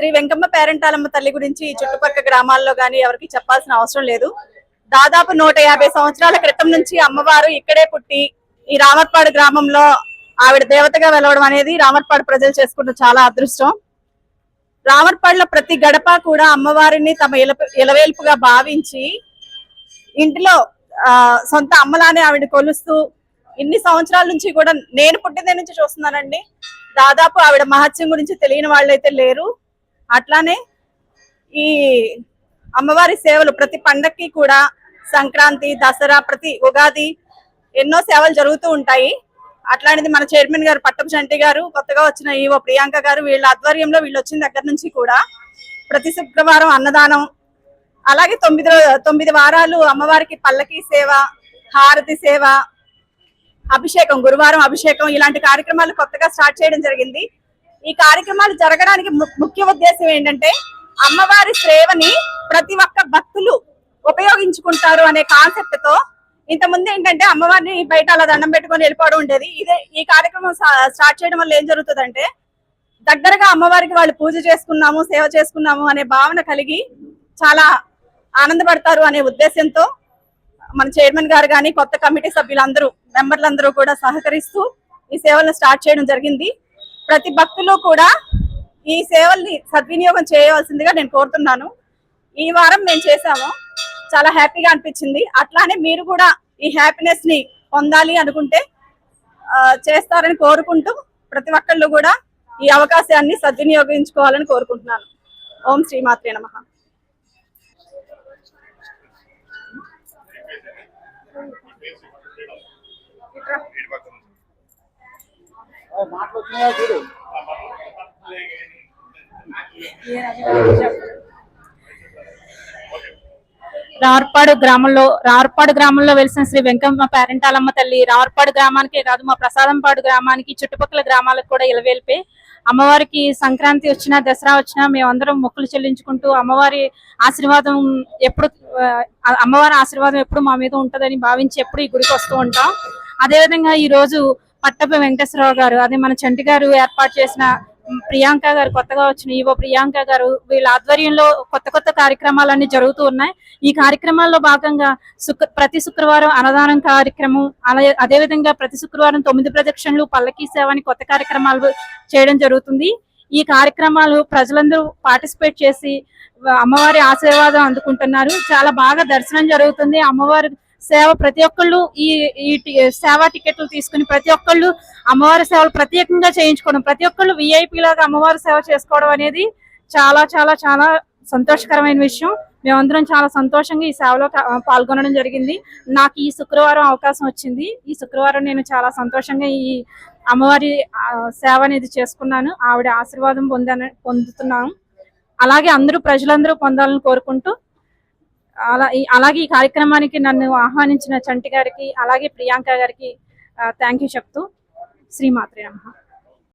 శ్రీ వెంకమ్మ పేరంటాలమ్మ తల్లి గురించి చుట్టుపక్కల గ్రామాల్లో గాని ఎవరికి చెప్పాల్సిన అవసరం లేదు. దాదాపు 150 సంవత్సరాల క్రితం నుంచి అమ్మవారు ఇక్కడే పుట్టి ఈ రామర్పాడు గ్రామంలో ఆవిడ దేవతగా వెలవడం అనేది రామర్పాడు ప్రజలు చేసుకున్న చాలా అదృష్టం. రామర్పాడులో ప్రతి గడప కూడా అమ్మవారిని తమ ఇలవేల్పుగా భావించి ఇంటిలో సొంత అమ్మలానే ఆవిడ కొలుస్తూ ఇన్ని సంవత్సరాల నుంచి కూడా నేను పుట్టిన నుంచి చూస్తున్నానండి. దాదాపు ఆవిడ మహత్యం గురించి తెలియని వాళ్ళైతే లేరు. అట్లానే ఈ అమ్మవారి సేవలు ప్రతి పండక్కి కూడా సంక్రాంతి, దసరా, ప్రతి ఉగాది ఎన్నో సేవలు జరుగుతూ ఉంటాయి. అట్లాంటిది మన చైర్మన్ గారు పట్టపు చంటి గారు, కొత్తగా వచ్చిన ఈవో ప్రియాంక గారు, వీళ్ళ ఆధ్వర్యంలో వీళ్ళు వచ్చిన దగ్గర నుంచి కూడా ప్రతి శుక్రవారం అన్నదానం, అలాగే 9 వారాలు అమ్మవారికి పల్లకి సేవ, హారతి సేవ, అభిషేకం, గురువారం అభిషేకం, ఇలాంటి కార్యక్రమాలు కొత్తగా స్టార్ట్ చేయడం జరిగింది. ఈ కార్యక్రమాలు జరగడానికి ముఖ్య ఉద్దేశం ఏంటంటే అమ్మవారి సేవని ప్రతి ఒక్క భక్తులు ఉపయోగించుకుంటారు అనే కాన్సెప్ట్ తో ఇంతకుముందు ఏంటంటే అమ్మవారిని బయట అలా దండం పెట్టుకొని వెళ్ళిపోవడం ఉండేది. ఈ కార్యక్రమం స్టార్ట్ చేయడం వల్ల ఏం జరుగుతుందంటే దగ్గరగా అమ్మవారికి వాళ్ళు పూజ చేసుకున్నాము, సేవ చేసుకున్నాము అనే భావన కలిగి చాలా ఆనందపడతారు అనే ఉద్దేశంతో మన చైర్మన్ గారు కానీ కొత్త కమిటీ సభ్యులందరూ మెంబర్లందరూ కూడా సహకరిస్తూ ఈ సేవలను స్టార్ట్ చేయడం జరిగింది. ప్రతి భక్తులు కూడా ఈ సేవల్ని సద్వినియోగం చేయవలసిందిగా నేను కోరుతున్నాను. ఈ వారం మేము చేసాము, చాలా హ్యాపీగా అనిపించింది. అట్లానే మీరు కూడా ఈ హ్యాపీనెస్ ని పొందాలి అనుకుంటే చేస్తారని కోరుకుంటూ ప్రతి ఒక్కళ్ళు కూడా ఈ అవకాశాన్ని సద్వినియోగించుకోవాలని కోరుకుంటున్నాను. ఓం శ్రీమాత్రే నమః. రావర్పాడు గ్రామంలో వెలిసిన శ్రీ వెంకమ్మ పేరంటాలమ్మ తల్లి రావర్పాడు గ్రామానికే కాదు, మా ప్రసాదంపాడు గ్రామానికి, చుట్టుపక్కల గ్రామాలకు కూడా ఇలవేల్పే అమ్మవారికి సంక్రాంతి వచ్చినా, దసరా వచ్చినా మేమందరం మొక్కులు చెల్లించుకుంటూ అమ్మవారి ఆశీర్వాదం ఎప్పుడు మా మీద ఉంటదని భావించి ఎప్పుడు ఈ గుడికి వస్తూ ఉంటాం. అదేవిధంగా ఈ రోజు పట్టపు వెంకటేశ్వరరావు గారు, అదే మన చంటి గారు ఏర్పాటు చేసిన ప్రియాంక గారు, కొత్తగా వచ్చిన ఈవో ప్రియాంక గారు, వీళ్ళ ఆధ్వర్యంలో కొత్త కార్యక్రమాలన్నీ జరుగుతూ ఉన్నాయి. ఈ కార్యక్రమాల్లో భాగంగా ప్రతి శుక్రవారం అన్నదానం కార్యక్రమం, అదేవిధంగా ప్రతి శుక్రవారం 9 ప్రదక్షిణలు, పల్లకీ సేవ అని కొత్త కార్యక్రమాలు చేయడం జరుగుతుంది. ఈ కార్యక్రమాలు ప్రజలందరూ పార్టిసిపేట్ చేసి అమ్మవారి ఆశీర్వాదం అందుకుంటున్నారు. చాలా బాగా దర్శనం జరుగుతుంది. అమ్మవారి సేవ ప్రతి ఒక్కళ్ళు ఈ సేవా టికెట్లు తీసుకుని ప్రతి ఒక్కళ్ళు అమ్మవారి సేవలు ప్రత్యేకంగా చేయించుకోవడం, ప్రతి ఒక్కళ్ళు విఐపి లాగా అమ్మవారి సేవ చేసుకోవడం అనేది చాలా చాలా చాలా సంతోషకరమైన విషయం. మేమందరం చాలా సంతోషంగా ఈ సేవలో పాల్గొనడం జరిగింది. నాకు ఈ శుక్రవారం అవకాశం వచ్చింది. ఈ శుక్రవారం నేను చాలా సంతోషంగా ఈ అమ్మవారి సేవ అనేది చేసుకున్నాను. ఆవిడ ఆశీర్వాదం పొందుతున్నాను. అలాగే ప్రజలందరూ పొందాలని కోరుకుంటూ అలాగే ఈ కార్యక్రమానికి నన్ను ఆహ్వానించిన చంటి గారికి, అలాగే ప్రియాంక గారికి థ్యాంక్ యూ చెప్తూ శ్రీమాత్రే నమః.